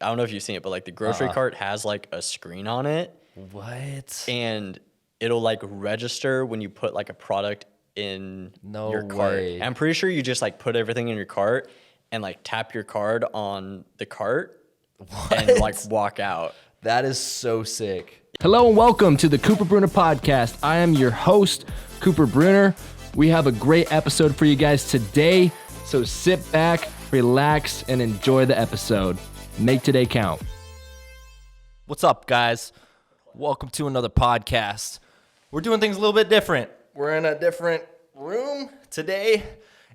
I don't know if you've seen it, but like the grocery cart has like a screen on it. What? And it'll like register when you put like a product in your cart. way. And I'm pretty sure you just like put everything in your cart and like tap your card on the cart and like walk out. That is so sick. Hello and welcome to the Cooper Brunner podcast. I am your host, Cooper Brunner. We have a great episode for you guys today, so sit back, relax, and enjoy the episode. Make today count. What's up, guys? Welcome to another podcast. We're doing things a little bit different. We're in a different room today,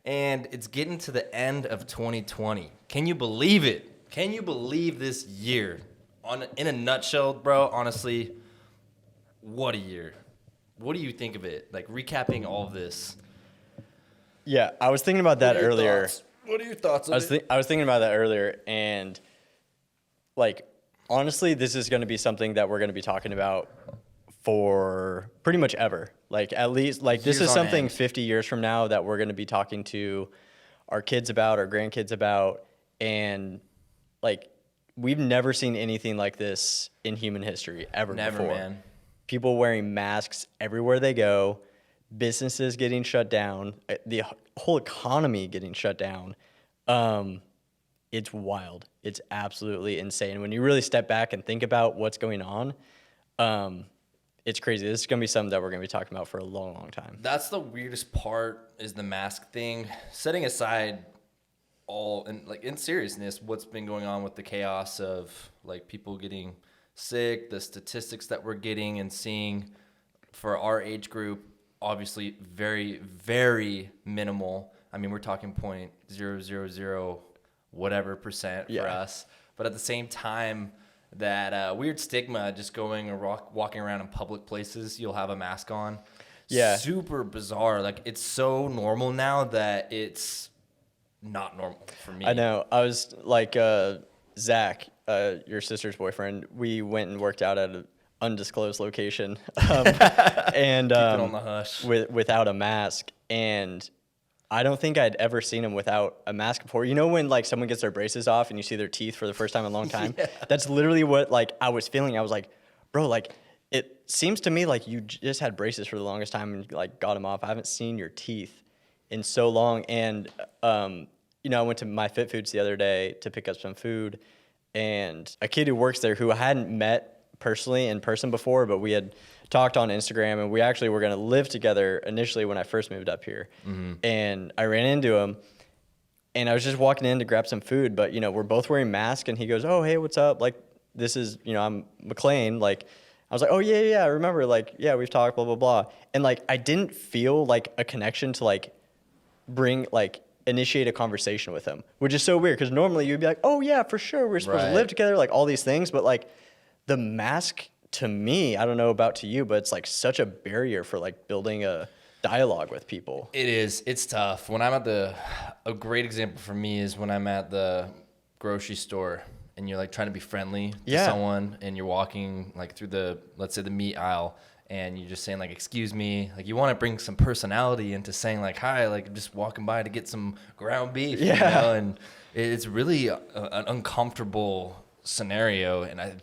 and it's getting to the end of 2020. Can you believe it? Can you believe this year? In a nutshell, bro, honestly, what a year. What do you think of it? Like, recapping all of this. Yeah, I was thinking about that earlier. What are your thoughts on it? I was thinking about that earlier, and like, honestly, this is going to be something that we're going to be talking about for pretty much ever. Like, at least, like, this is something 50 years from now that we're going to be talking to our kids about, our grandkids about, and like, we've never seen anything like this in human history ever before. Man. People wearing masks everywhere they go, businesses getting shut down, the whole economy getting shut down. It's wild. It's absolutely insane. When you really step back and think about what's going on, it's crazy. This is going to be something that we're going to be talking about for a long, long time. That's the weirdest part is the mask thing. Setting aside all in seriousness, what's been going on with the chaos of like people getting sick, the statistics that we're getting and seeing for our age group, obviously very, very minimal. I mean, we're talking 0.000 whatever percent for us. But at the same time, that weird stigma just going or walking around in public places, you'll have a mask on. Yeah. Super bizarre. Like, it's so normal now that it's not normal for me. I know. I was like, Zach, your sister's boyfriend, we went and worked out at an undisclosed location and Keep it on the hush. Without a mask. And I don't think I'd ever seen him without a mask before. You know when like someone gets their braces off and you see their teeth for the first time in a long time? Yeah. That's literally what like I was feeling. I was like, bro, like it seems to me like you just had braces for the longest time and like got them off. I haven't seen your teeth in so long. And you know, I went to My Fit Foods the other day to pick up some food, and a kid who works there who I hadn't met personally in person before, but we had talked on Instagram, and we actually were going to live together initially when I first moved up here. Mm-hmm. And I ran into him, and I was just walking in to grab some food, but, you know, we're both wearing masks, and he goes, oh, hey, what's up? Like, this is, you know, I'm McLean. Like, I was like, oh, yeah, I remember. Like, yeah, we've talked, blah, blah, blah. And, like, I didn't feel, like, a connection to, like, initiate a conversation with him, which is so weird because normally you'd be like, oh yeah, for sure, we're supposed to live together, like all these things. But like the mask to me, I don't know about to you, but it's like such a barrier for like building a dialogue with people. It is. It's tough. When I'm at a great example for me is when I'm at the grocery store and you're like trying to be friendly to someone and you're walking like through the, let's say the meat aisle, and you're just saying like, excuse me, like you want to bring some personality into saying like, hi, like just walking by to get some ground beef, you know? And it's really an uncomfortable scenario. And I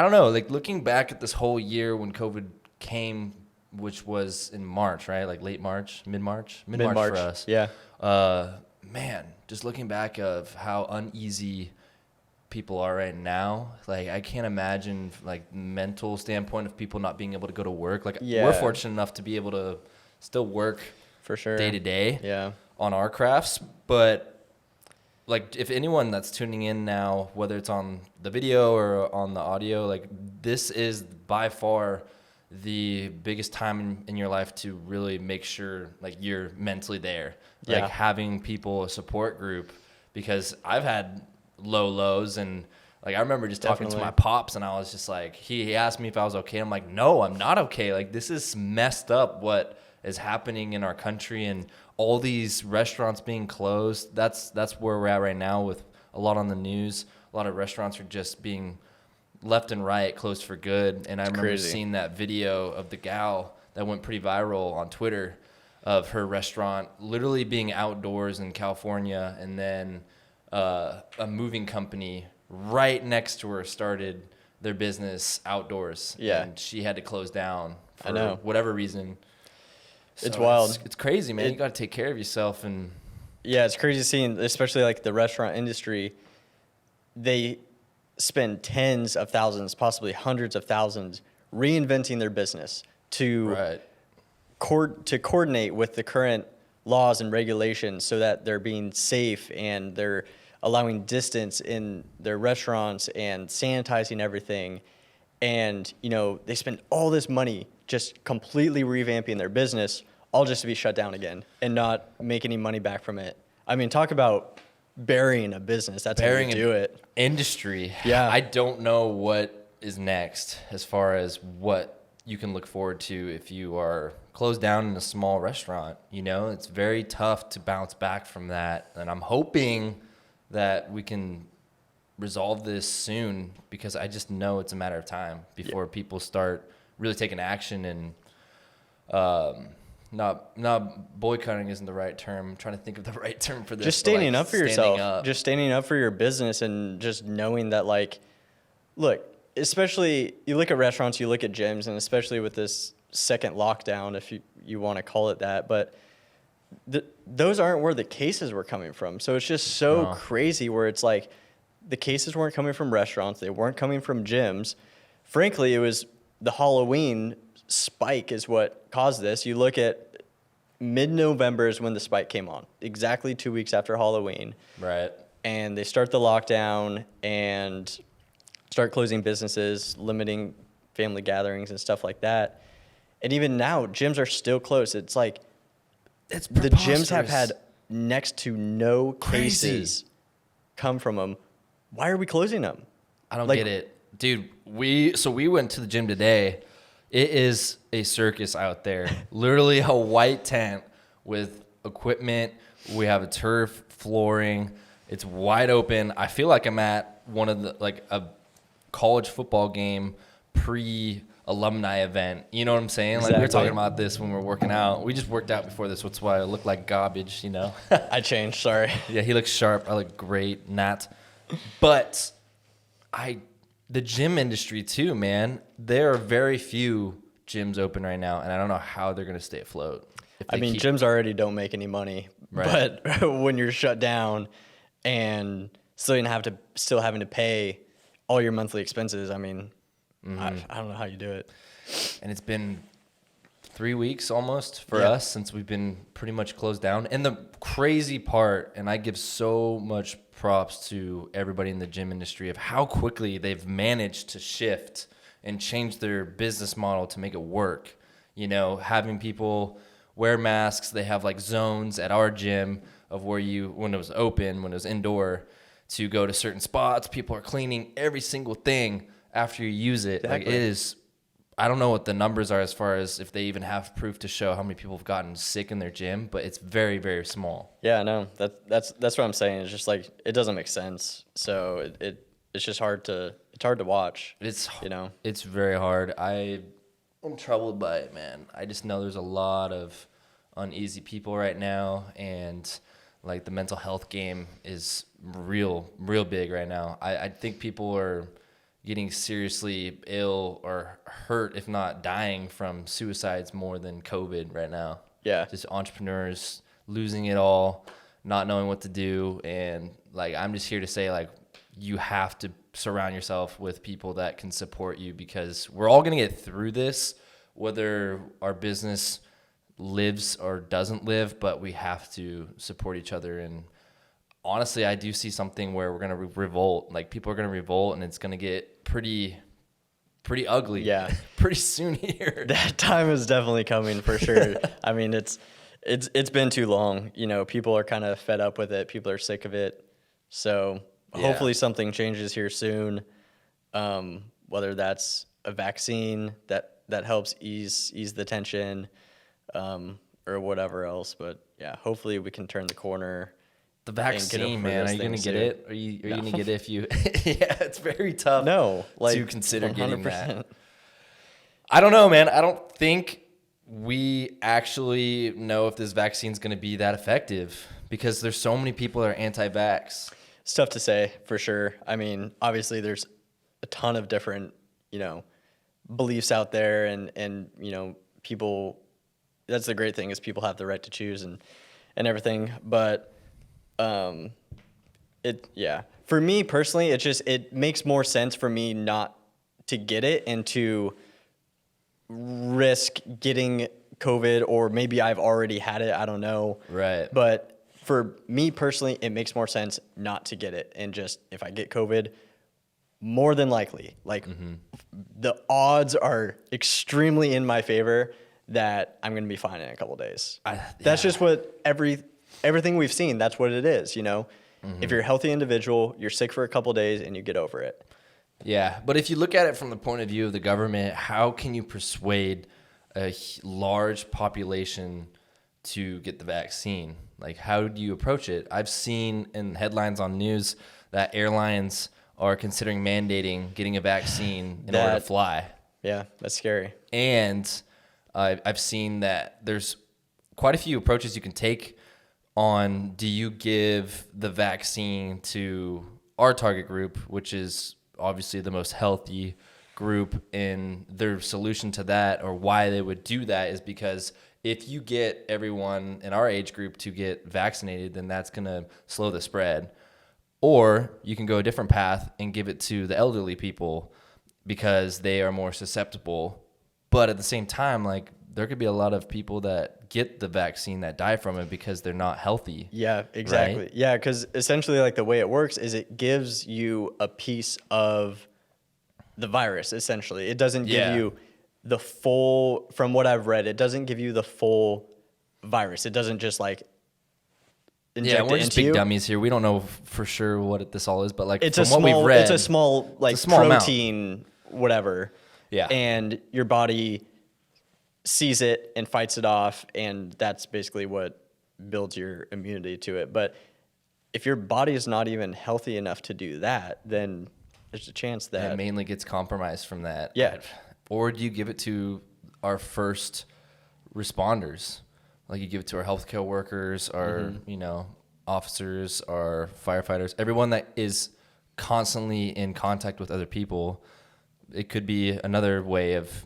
don't know, like looking back at this whole year when COVID came, which was in March, right? Like late March, mid-March for us. Yeah. Man, just looking back of how uneasy people are right now, like I can't imagine like mental standpoint of people not being able to go to work. Like we're fortunate enough to be able to still work for sure day to day on our crafts, but like if anyone that's tuning in now, whether it's on the video or on the audio, like this is by far the biggest time in your life to really make sure like you're mentally there, like having people, a support group, because I've had low lows, and like I remember just talking to my pops, and I was just like, he asked me if I was okay. I'm like, no, I'm not okay. Like this is messed up what is happening in our country, and all these restaurants being closed. That's where we're at right now with a lot on the news. A lot of restaurants are just being left and right closed for good. And I remember seeing that video of the gal that went pretty viral on Twitter of her restaurant literally being outdoors in California, and then a moving company right next to her started their business outdoors. Yeah. And she had to close down for I know. whatever reason. It's So wild. It's crazy, man. You got to take care of yourself. And Yeah, it's crazy seeing, especially like the restaurant industry, they spend tens of thousands, possibly hundreds of thousands, reinventing their business to right. to coordinate with the current laws and regulations so that they're being safe and they're allowing distance in their restaurants and sanitizing everything. And, you know, they spend all this money just completely revamping their business, all just to be shut down again and not make any money back from it. I mean, talk about burying a business. That's how you do it. Industry. Yeah. I don't know what is next as far as what you can look forward to if you are closed down in a small restaurant. You know, it's very tough to bounce back from that. And I'm hoping that we can resolve this soon, because I just know it's a matter of time before people start really taking action and not boycotting isn't the right term. I'm trying to think of the right term for this. Just standing up for yourself. Up. Just standing up for your business and just knowing that, like, look, especially you look at restaurants, you look at gyms, and especially with this second lockdown, if you want to call it that, but those aren't where the cases were coming from. So it's just so crazy where it's like the cases weren't coming from restaurants. They weren't coming from gyms. Frankly, it was the Halloween spike is what caused this. You look at mid-November is when the spike came on, exactly 2 weeks after Halloween. Right. And they start the lockdown and start closing businesses, limiting family gatherings and stuff like that. And even now, gyms are still closed. It's like the gyms have had next to no cases come from them. Why are we closing them? I don't get it. Dude, we went to the gym today. It is a circus out there. Literally a white tent with equipment. We have a turf, flooring. It's wide open. I feel like I'm at one of the, like a college football game pre-alumni event. You know what I'm saying? Like we were talking about this when we were working out. We just worked out before this, which is why I look like garbage, you know? I changed, sorry. Yeah, he looks sharp. I look great. Not. But the gym industry too, man. There are very few gyms open right now, and I don't know how they're going to stay afloat. I mean, gyms already don't make any money, right. But when you're shut down and still having to pay all your monthly expenses, I mean, I don't know how you do it. And it's been 3 weeks almost for us since we've been pretty much closed down. And the crazy part, and I give so much props to everybody in the gym industry of how quickly they've managed to shift and change their business model to make it work. You know, having people wear masks. They have like zones at our gym of where when it was open, when it was indoor, to go to certain spots. People are cleaning every single thing after you use it. Exactly. Like it is, I don't know what the numbers are as far as if they even have proof to show how many people have gotten sick in their gym, but it's very, very small. Yeah, no, that's what I'm saying. It's just like it doesn't make sense. So it's just hard to watch. It's very hard. I'm troubled by it, man. I just know there's a lot of uneasy people right now, and like the mental health game is real big right now. I think people are getting seriously ill or hurt, if not dying, from suicides more than COVID right now. Yeah. Just entrepreneurs losing it all, not knowing what to do. And like, I'm just here to say, like, you have to surround yourself with people that can support you, because we're all going to get through this, whether our business lives or doesn't live, but we have to support each other. And honestly, I do see something where we're going to revolt. Like, people are going to revolt, and it's going to get pretty ugly. Yeah. Pretty soon here. That time is definitely coming for sure. I mean, it's been too long. You know, people are kind of fed up with it. People are sick of it. So hopefully something changes here soon. Whether that's a vaccine that helps ease the tension, or whatever else. But yeah, hopefully we can turn the corner. The vaccine, man. Are you going to get it? Are you going to get it if you... Yeah, it's very tough to consider 100%. Getting that. I don't know, man. I don't think we actually know if this vaccine is going to be that effective, because there's so many people that are anti-vax. It's tough to say for sure. I mean, obviously there's a ton of different, beliefs out there and, people, that's the great thing is people have the right to choose and everything. But, for me personally, it makes more sense for me not to get it and to risk getting COVID, or maybe I've already had it. I don't know. Right. But for me personally, it makes more sense not to get it. And just if I get COVID, more than likely, the odds are extremely in my favor that I'm going to be fine in a couple of days. That's just what everything we've seen. That's what it is. If you're a healthy individual, you're sick for a couple of days and you get over it. Yeah, but if you look at it from the point of view of the government, how can you persuade a large population to get the vaccine? Like, how do you approach it? I've seen in headlines on news that airlines are considering mandating getting a vaccine in order to fly. Yeah, that's scary. And I've seen that there's quite a few approaches you can take on, do you give the vaccine to our target group, which is obviously the most healthy group, and their solution to that, or why they would do that, is because if you get everyone in our age group to get vaccinated, then that's going to slow the spread. Or you can go a different path and give it to the elderly people because they are more susceptible. But at the same time, like, there could be a lot of people that get the vaccine that die from it because they're not healthy. Yeah, exactly. Right? Yeah, because essentially, like, the way it works is it gives you a piece of the virus, essentially. It doesn't give you the full, from what I've read, it doesn't give you the full virus. It doesn't just, like, inject we're it just into big you. dummies here. We don't know for sure what this all is, but, like, It's from a what small, we've read, it's a small, like, small amount. protein, whatever. Yeah. And your body sees it and fights it off, and that's basically what builds your immunity to it. But if your body is not even healthy enough to do that, then there's a chance that it mainly gets compromised from that. Yeah. Or do you give it to our first responders? Like, you give it to our healthcare workers, our, officers, our firefighters, everyone that is constantly in contact with other people. It could be another way of,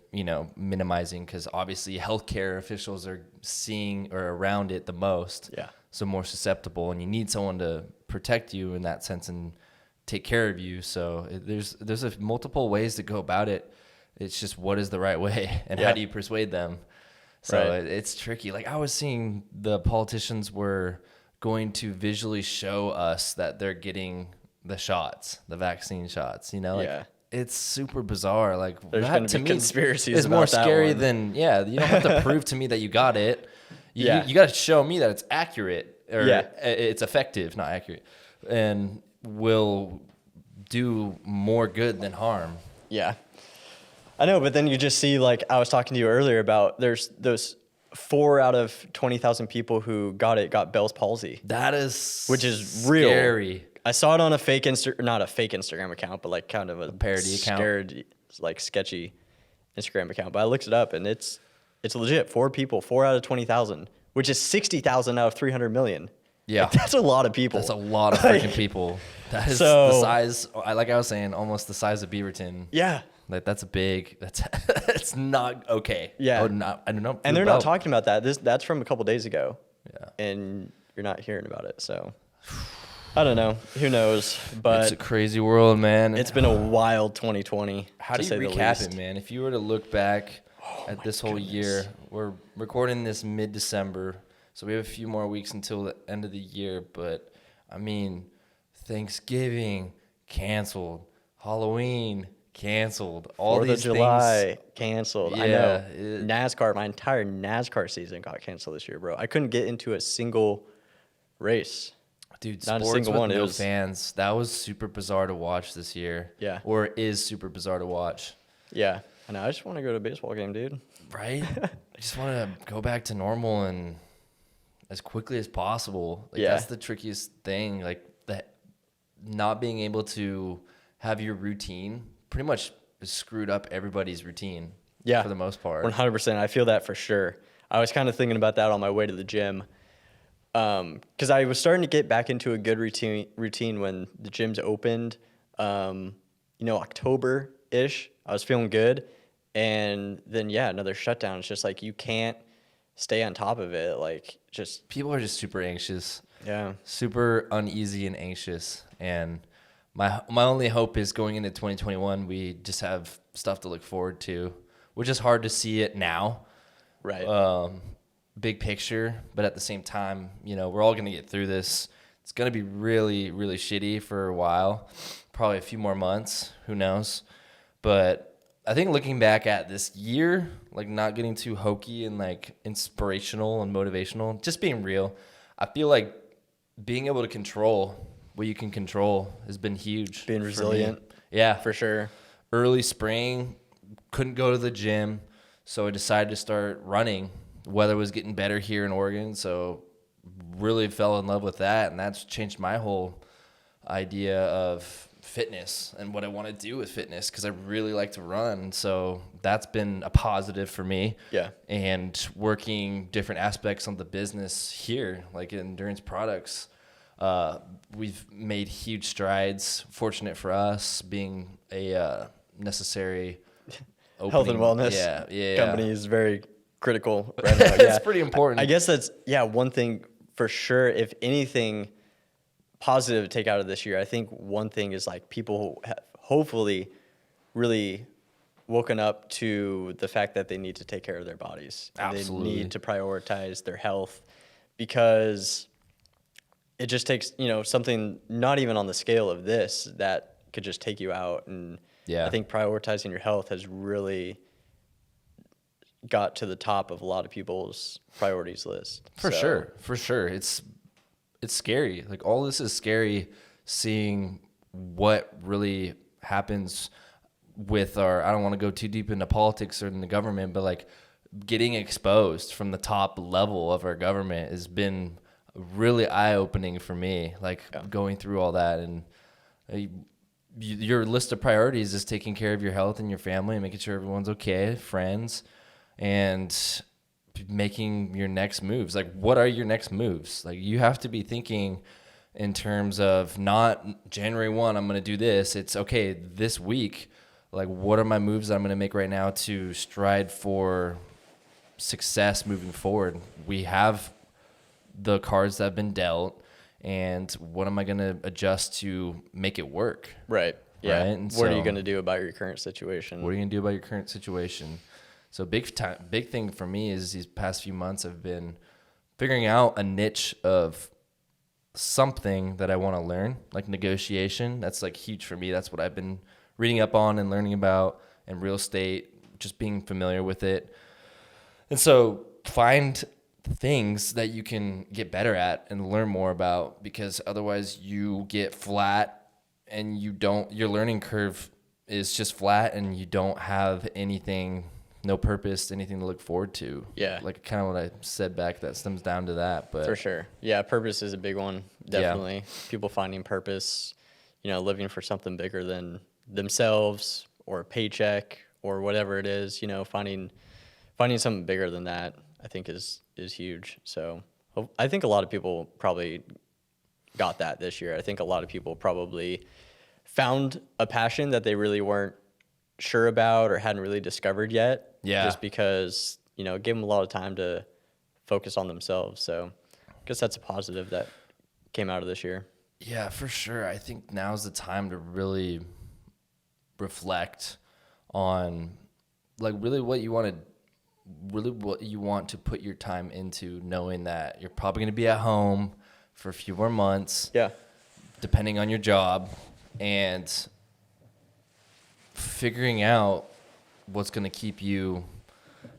minimizing, because obviously healthcare officials are seeing or around it the most. Yeah. So more susceptible, and you need someone to protect you in that sense and take care of you. So there's multiple ways to go about it. It's just, what is the right way, and how do you persuade them? So it's tricky. Like, I was seeing the politicians were going to visually show us that they're getting the shots, the vaccine shots, It's super bizarre. Like, there's that going to to be me conspiracies is about more that scary one. than, you don't have to prove to me that you got it. You got to show me that it's accurate, or it's effective, not accurate, and will do more good than harm. Yeah. I know, but then you just see, like, I was talking to you earlier about, there's those 4 out of 20,000 people who got Bell's palsy. That is, which is real. Scary. I saw it on a fake not a fake Instagram account, but like kind of a parody account, scared, like, sketchy Instagram account. But I looked it up, and it's legit. 4 people, 4 out of 20,000, which is 60,000 out of 300 million. Yeah, like, that's a lot of people. That's a lot of freaking people. That is the size. Like I was saying, almost the size of Beaverton. Yeah. Like, that's a big. It's not okay. Yeah. I don't know. And they're not talking about that. That's from a couple days ago. Yeah. And you're not hearing about it. So I don't know. Who knows? But it's a crazy world, man. It's been a wild 2020. How do you recap it, man? If you were to look back at this whole year, we're recording this mid-December, so we have a few more weeks until the end of the year. But I mean, Thanksgiving canceled, Halloween canceled, all 4th these of July things canceled. Yeah, I know. NASCAR, my entire NASCAR season got canceled this year, bro. I couldn't get into a single race. Dude, not a sports single with one. no It was fans. That was super bizarre to watch this year. Yeah. Or is super bizarre to watch. Yeah. I know. I just want to go to a baseball game, dude. Right? I just want to go back to normal and as quickly as possible. Like, that's the trickiest thing. Like, that not being able to have your routine pretty much screwed up everybody's routine. Yeah. For the most part. 100%. I feel that for sure. I was kind of thinking about that on my way to the gym. Because I was starting to get back into a good routine when the gyms opened, October-ish. I was feeling good. And then, another shutdown. It's just like you can't stay on top of it. Like, just. People are just super anxious. Yeah. Super uneasy and anxious. And my only hope is going into 2021, we just have stuff to look forward to, which is hard to see it now. Right. Big picture, but at the same time, we're all going to get through this. It's going to be really, really shitty for a while, probably a few more months, who knows. But I think looking back at this year, like not getting too hokey and like inspirational and motivational, just being real, I feel like being able to control what you can control has been huge. Being resilient. Yeah. For sure. Early spring, couldn't go to the gym, so I decided to start running. Weather was getting better here in Oregon, so really fell in love with that, and that's changed my whole idea of fitness and what I want to do with fitness, because I really like to run. So that's been a positive for me. Yeah. And working different aspects on the business here, like endurance products, we've made huge strides. Fortunate for us, being a necessary Health and wellness company is very critical right now. It's pretty important. I guess that's one thing for sure. If anything positive to take out of this year, I think one thing is like people have hopefully really woken up to the fact that they need to take care of their bodies. Absolutely. They need to prioritize their health, because it just takes, something not even on the scale of this that could just take you out. And I think prioritizing your health has really got to the top of a lot of people's priorities list. For sure. It's scary. Like, all this is scary, seeing what really happens with I don't want to go too deep into politics or in the government, but like getting exposed from the top level of our government has been really eye-opening for me, like going through all that. And your list of priorities is taking care of your health and your family and making sure everyone's okay, friends, and making your next moves. Like, what are your next moves? Like, you have to be thinking in terms of not January 1, I'm going to do this. It's okay, this week, like, what are my moves that I'm going to make right now to stride for success moving forward? We have the cards that have been dealt, and what am I going to adjust to make it work? Right. Yeah. Right? And what are you so, going to do about your current situation? What are you going to do about your current situation? So big thing for me is these past few months I've been figuring out a niche of something that I want to learn, like negotiation. That's like huge for me. That's what I've been reading up on and learning about, and real estate, just being familiar with it. And so find things that you can get better at and learn more about, because otherwise you get flat and your learning curve is just flat, and you don't have anything, no purpose, anything to look forward to. Yeah. Like kind of what I said back, that stems down to that. But for sure. Yeah. Purpose is a big one. Definitely. Yeah. People finding purpose, living for something bigger than themselves or a paycheck or whatever it is, finding something bigger than that, I think is huge. So I think a lot of people probably got that this year. I think a lot of people probably found a passion that they really weren't sure about or hadn't really discovered yet. Yeah. Just because, it gave them a lot of time to focus on themselves. So I guess that's a positive that came out of this year. Yeah, for sure. I think now's the time to really reflect on like really what you want to put your time into, knowing that you're probably going to be at home for a few more months. Yeah. Depending on your job, and figuring out what's going to keep you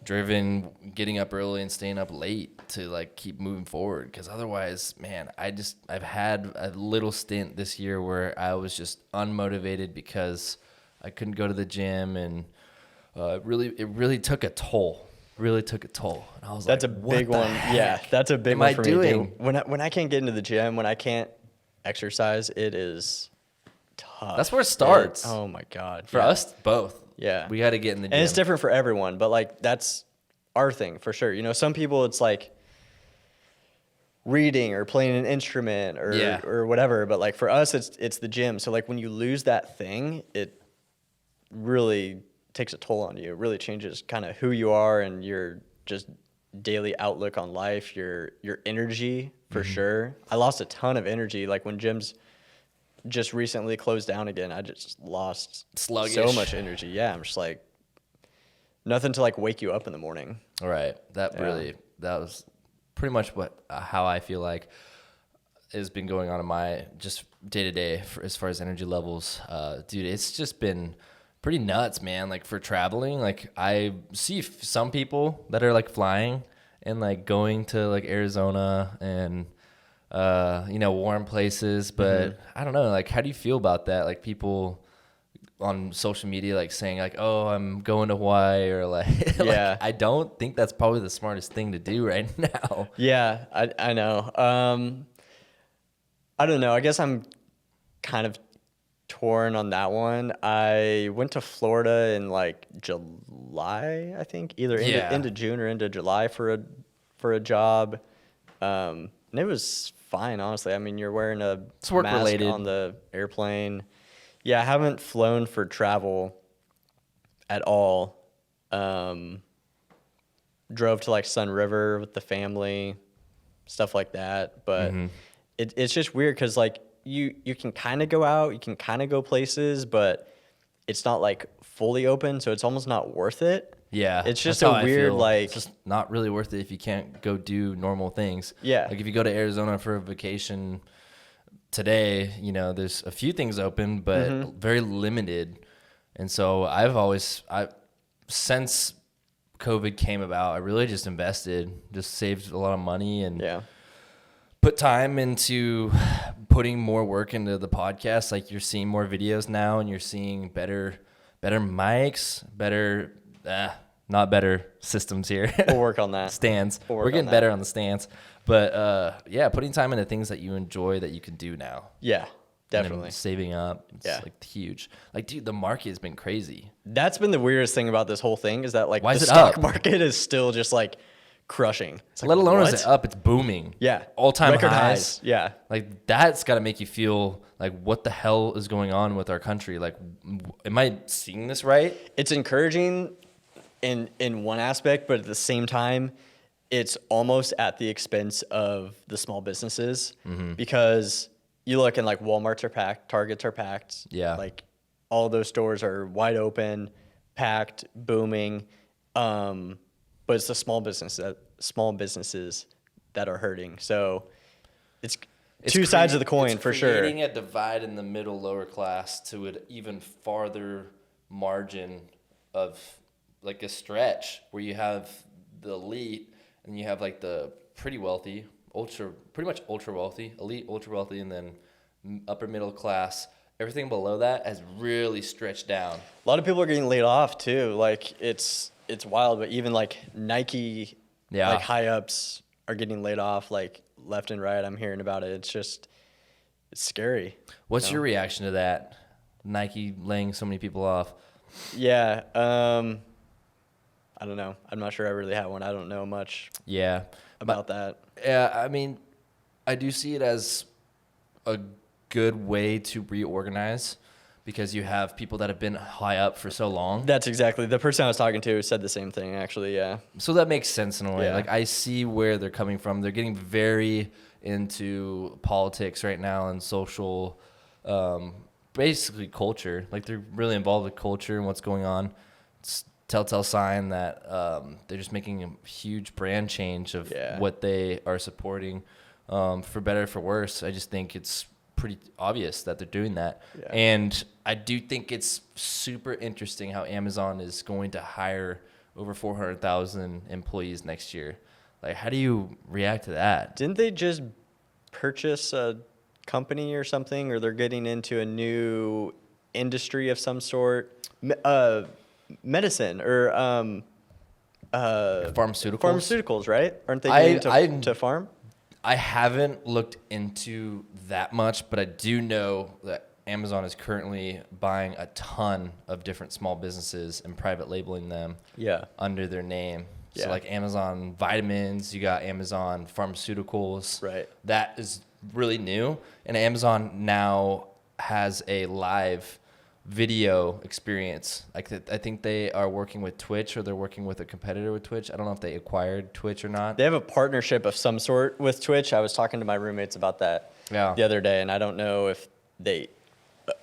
driven, getting up early and staying up late to like keep moving forward. Because otherwise, man, I've had a little stint this year where I was just unmotivated because I couldn't go to the gym, and it really took a toll. And I was that's like, a big one. Heck yeah, that's a big am one I for doing? me. When I can't get into the gym, when I can't exercise, it is tough. That's where it starts. Oh my God. For us both. Yeah. We got to get in the gym. And it's different for everyone, but like that's our thing for sure. Some people it's like reading or playing an instrument or whatever. But like for us, it's the gym. So like when you lose that thing, it really takes a toll on you. It really changes kind of who you are and your just daily outlook on life, your energy for sure. I lost a ton of energy. Like when gyms just recently closed down again, I just lost Sluggish. so much energy. Yeah, I'm just like nothing to like wake you up in the morning. All right. That was pretty much how I feel like has been going on in my just day to day as far as energy levels. Dude, it's just been pretty nuts, man. Like for traveling, like I see some people that are like flying and like going to like Arizona and warm places, but I don't know, like how do you feel about that? Like people on social media like saying like, oh, I'm going to Hawaii, or like, like I don't think that's probably the smartest thing to do right now. Yeah, I know. I don't know. I guess I'm kind of torn on that one. I went to Florida in like July, I think, either into June or into July for a job. And it was fine, honestly. I mean, you're wearing a work mask related on the airplane. Yeah, I haven't flown for travel at all. Drove to like Sun River with the family, stuff like that. But it's just weird because like you can kind of go out, you can kind of go places, but it's not like fully open, so it's almost not worth it. Yeah, it's just a weird like it's just not really worth it if you can't go do normal things. Yeah, like if you go to Arizona for a vacation today, there's a few things open, but very limited. And so since COVID came about, I really just invested, just saved a lot of money and put time into putting more work into the podcast. Like you're seeing more videos now and you're seeing better mics, not better systems here. We'll work on that. Stands. We're getting better on the stands. But putting time into things that you enjoy that you can do now. Yeah, definitely. Saving up. It's like huge. Like, dude, the market has been crazy. That's been the weirdest thing about this whole thing is that like Why the is it stock up? market is still just like crushing. It's like, Let alone what? is it up, it's booming. Yeah. All-time Record highs. Yeah. Like, that's got to make you feel like, what the hell is going on with our country? Like, am I seeing this right? It's encouraging in one aspect, but at the same time, it's almost at the expense of the small businesses because you look and like Walmarts are packed, Targets are packed. Yeah. Like all those stores are wide open, packed, booming. But it's the small businesses that are hurting. So it's two sides of the coin for sure. It's creating a divide in the middle lower class to an even farther margin of like a stretch where you have the elite and you have like the pretty wealthy, pretty much ultra wealthy, elite, ultra wealthy, and then upper middle class. Everything below that has really stretched down. A lot of people are getting laid off too. Like it's wild, but even like Nike, like high ups are getting laid off like left and right. I'm hearing about it. It's scary. What's your reaction to that? Nike laying so many people off. Yeah. I don't know. I'm not sure I really have one. I don't know much about that. Yeah, I mean, I do see it as a good way to reorganize because you have people that have been high up for so long. That's exactly. The person I was talking to said the same thing, actually, yeah. So that makes sense in a way. Yeah. Like, I see where they're coming from. They're getting very into politics right now and social, basically culture. Like, they're really involved with culture and what's going on. It's telltale sign that they're just making a huge brand change of what they are supporting, for better or for worse. I just think it's pretty obvious that they're doing that. Yeah. And I do think it's super interesting how Amazon is going to hire over 400,000 employees next year. Like, how do you react to that? Didn't they just purchase a company or something, or they're getting into a new industry of some sort? Medicine or pharmaceuticals, right? Aren't they getting to farm? I haven't looked into that much, but I do know that Amazon is currently buying a ton of different small businesses and private labeling them under their name So Yeah. like Amazon vitamins, you got Amazon pharmaceuticals. Right. That is really new. And Amazon now has a live video experience. Like I think they are working with Twitch, or they're working with a competitor with Twitch. I don't know if they acquired Twitch or not. They have a partnership of some sort with Twitch. I was talking to my roommates about that the other day, and I don't know if they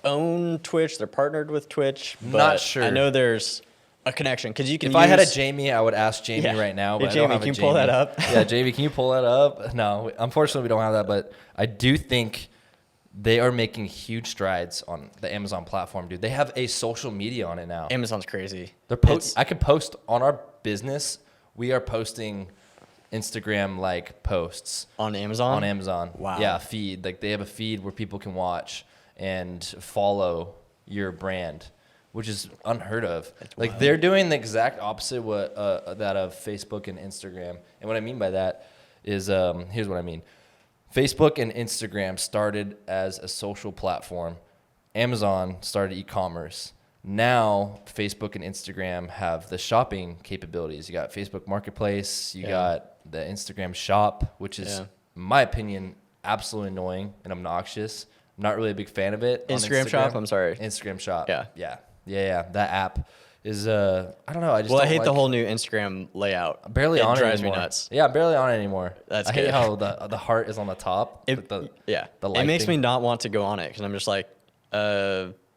own Twitch. They're partnered with Twitch. But Not sure. I know there's a connection because you can. If I had a Jamie, I would ask Jamie Yeah. right now. Hey, But I Jamie, don't have can a you pull that Jamie. up? Yeah, Jamie, can you pull that up? No, unfortunately, we don't have that. But I do think they are making huge strides on the Amazon platform, dude. They have a social media on it now. Amazon's crazy. I could post on our business. We are posting Instagram like posts On Amazon? on Amazon. Wow. Yeah, feed. Like they have a feed where people can watch and follow your brand, which is unheard of. Like they're doing the exact opposite what that of Facebook and Instagram. And what I mean by that is here's what I mean. Facebook and Instagram started as a social platform. Amazon started e-commerce. Now, Facebook and Instagram have the shopping capabilities. You got Facebook Marketplace. You got the Instagram Shop, which is, in my opinion, absolutely annoying and obnoxious. I'm not really a big fan of it. Instagram Shop? I'm sorry. Instagram Shop. Yeah. Yeah. That app is, I don't know. I Well, I hate the whole new Instagram layout. I'm barely it on it drives anymore. me nuts. Yeah, I'm barely on it anymore. That's I hate good. how the heart is on the top. It, with the it light makes thing. me not want to go on it because I'm just like,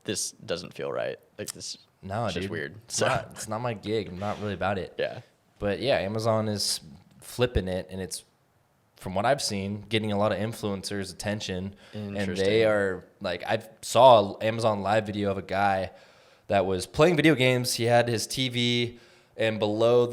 this doesn't feel right. Like this. No, it's dude. just weird. It's not my gig. I'm not really about it. Yeah. But yeah, Amazon is flipping it, and it's, from what I've seen, getting a lot of influencers' attention. And Interesting. they are like, I saw an Amazon live video of a guy that was playing video games. He had his TV, and below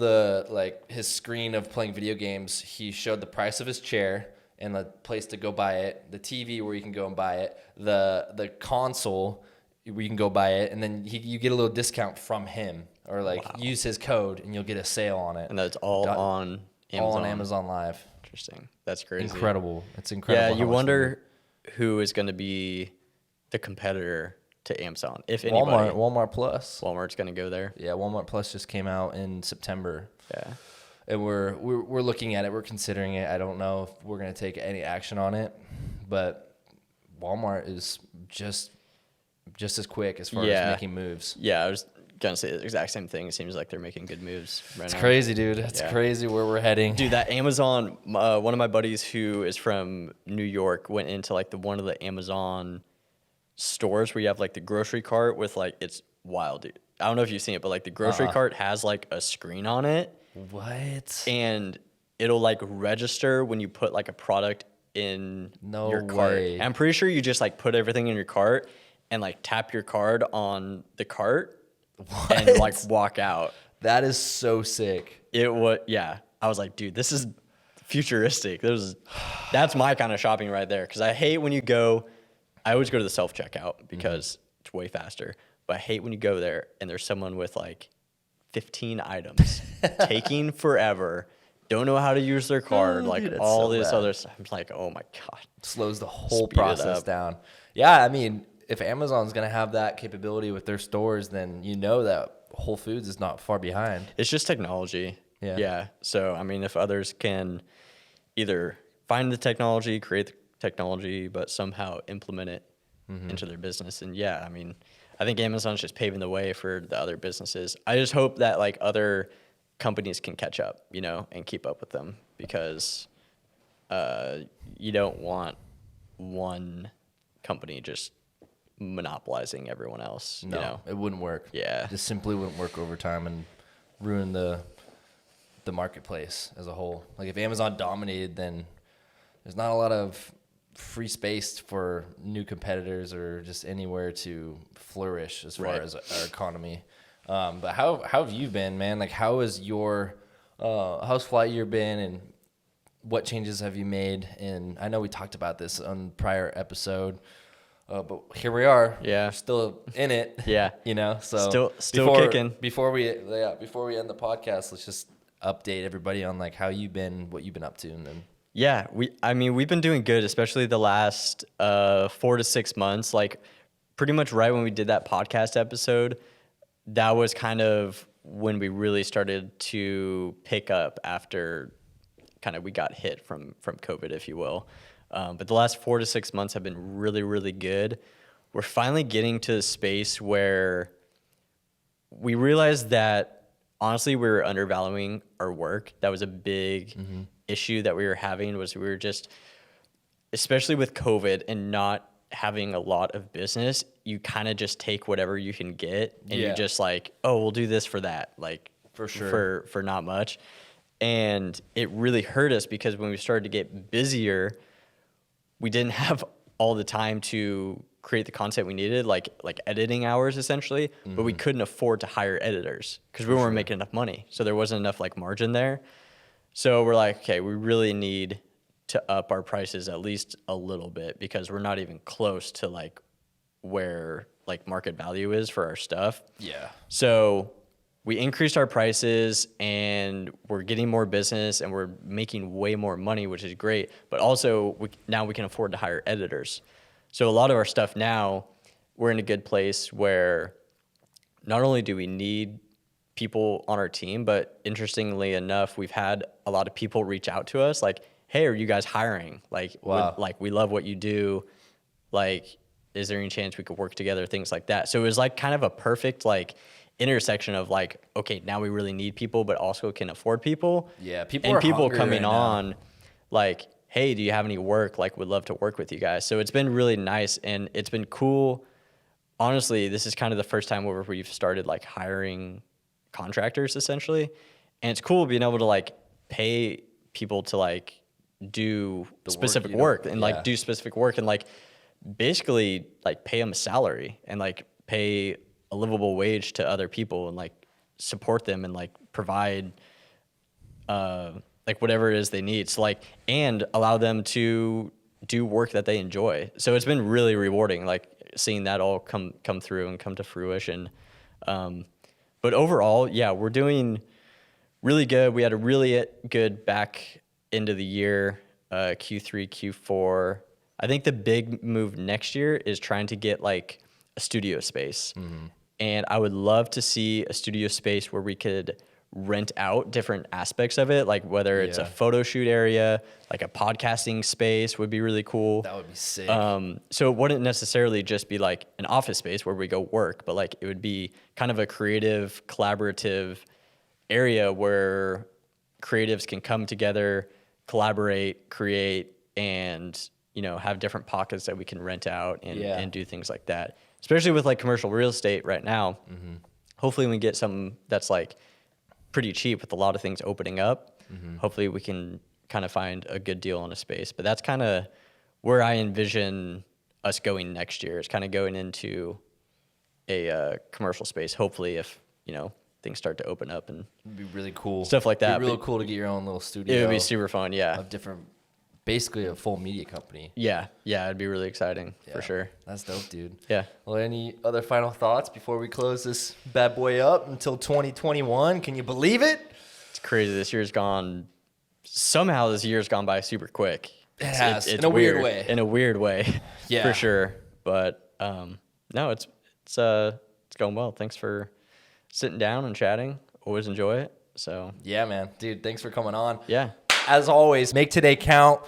his screen of playing video games, he showed the price of his chair and the place to go buy it, the TV where you can go and buy it, the console where you can go buy it, and then you get a little discount from him, or use his code and you'll get a sale on it. And that's all on Amazon. All on Amazon Live. Interesting. That's crazy. Incredible. It's incredible. Yeah, how you much wonder who is going to be the competitor to Amazon, if anybody. Walmart Plus. Walmart's going to go there. Yeah, Walmart Plus just came out in September. Yeah. And we're looking at it. We're considering it. I don't know if we're going to take any action on it, but Walmart is just as quick as far as making moves. Yeah, I was going to say the exact same thing. It seems like they're making good moves right It's now. crazy, dude. It's crazy where we're heading. Dude, that Amazon, one of my buddies who is from New York went into one of the Amazon stores where you have like the grocery cart with it's wild, dude. I don't know if you've seen it, but the grocery cart has a screen on it. What? And it'll register when you put a product in your cart. way. And I'm pretty sure you just put everything in your cart and tap your card on the cart and walk out. That is so sick. It was, yeah. I was like, dude, this is futuristic. That's my kind of shopping right there. Because I hate when I always go to the self checkout because it's way faster. But I hate when you go there and there's someone with 15 items taking forever, don't know how to use their card, dude, it's all so this bad. other stuff. I'm like, oh my God. Slows the whole Speed it process up. down. Yeah, I mean, if Amazon's going to have that capability with their stores, then you know that Whole Foods is not far behind. It's just technology. Yeah. So, I mean, if others can either find the technology, create the technology, but somehow implement it into their business. And yeah, I mean, I think Amazon's just paving the way for the other businesses. I just hope that other companies can catch up, and keep up with them because you don't want one company just monopolizing everyone else. No, it wouldn't work. Yeah. It just simply wouldn't work over time and ruin the marketplace as a whole. If Amazon dominated, then there's not a lot of free space for new competitors or just anywhere to flourish as far as our economy. But how have you been, man? How has your how's flight year been, and what changes have you made? And I know we talked about this on prior episode, but here we are. Yeah. We're still in it. Yeah. So still kicking. Before we end the podcast, let's just update everybody on how you've been, what you've been up to, and then. Yeah, we've been doing good, especially the last 4 to 6 months. Pretty much right when we did that podcast episode, that was kind of when we really started to pick up after kind of we got hit from COVID, if you will. But the last 4 to 6 months have been really, really good. We're finally getting to a space where we realized that honestly we were undervaluing our work. That was a big issue that we were having, was we were just, especially with COVID and not having a lot of business, you kind of just take whatever you can get and you're just like, oh, we'll do this for that, like For sure. for not much. And it really hurt us because when we started to get busier, we didn't have all the time to create the content we needed, like editing hours essentially, but we couldn't afford to hire editors because we weren't making enough money. So there wasn't enough like margin there. So we're like, okay, we really need to up our prices at least a little bit because we're not even close to like where like market value is for our stuff. Yeah. So we increased our prices and we're getting more business and we're making way more money, which is great. But also now we can afford to hire editors. So a lot of our stuff now, we're in a good place where not only do we need people on our team, but interestingly enough, we've had a lot of people reach out to us like, hey, are you guys hiring? Like, wow. we love what you do. Like, is there any chance we could work together? Things like that. So it was like kind of a perfect like intersection of like, okay, now we really need people, but also can afford people. Yeah, people and are people hungry coming right on like, hey, do you have any work? Like, would love to work with you guys. So it's been really nice and it's been cool. Honestly, this is kind of the first time where we've started like hiring contractors essentially. And it's cool being able to like pay people to like do specific work and like do specific work and like basically like pay them a salary and like pay a livable wage to other people and like support them and like provide like whatever it is they need. So like, and allow them to do work that they enjoy. So it's been really rewarding, like seeing that all come through and come to fruition. But overall, yeah, we're doing really good. We had a really good back end of the year, Q3, Q4. I think the big move next year is trying to get like a studio space. And I would love to see a studio space where we could rent out different aspects of it, like whether it's a photo shoot area, like a podcasting space would be really cool. That would be sick. So it wouldn't necessarily just be like an office space where we go work, but like it would be kind of a creative, collaborative area where creatives can come together, collaborate, create, and have different pockets that we can rent out and do things like that. Especially with like commercial real estate right now. Hopefully we get something that's like pretty cheap with a lot of things opening up. Hopefully we can kind of find a good deal on a space. But that's kind of where I envision us going next year. It's kind of going into a commercial space. Hopefully if, things start to open up and It'd be really cool. Stuff like that. It'd be really cool to get your own little studio. It would be super fun, yeah. Of different, basically a full media company. Yeah, it'd be really exciting for sure. That's dope, dude. Yeah. Well, any other final thoughts before we close this bad boy up until 2021? Can you believe it? It's crazy. This year's gone by super quick. It has, it's in a weird way. In a weird way, Yeah. for sure. But no, it's going well. Thanks for sitting down and chatting. Always enjoy it. So Yeah, man. Dude, thanks for coming on. yeah. As always, make today count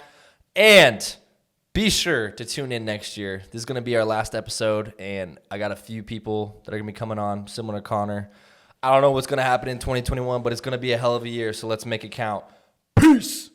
and be sure to tune in next year. This is going to be our last episode, and I got a few people that are going to be coming on, similar to Connor. I don't know what's going to happen in 2021, but it's going to be a hell of a year, so let's make it count. Peace!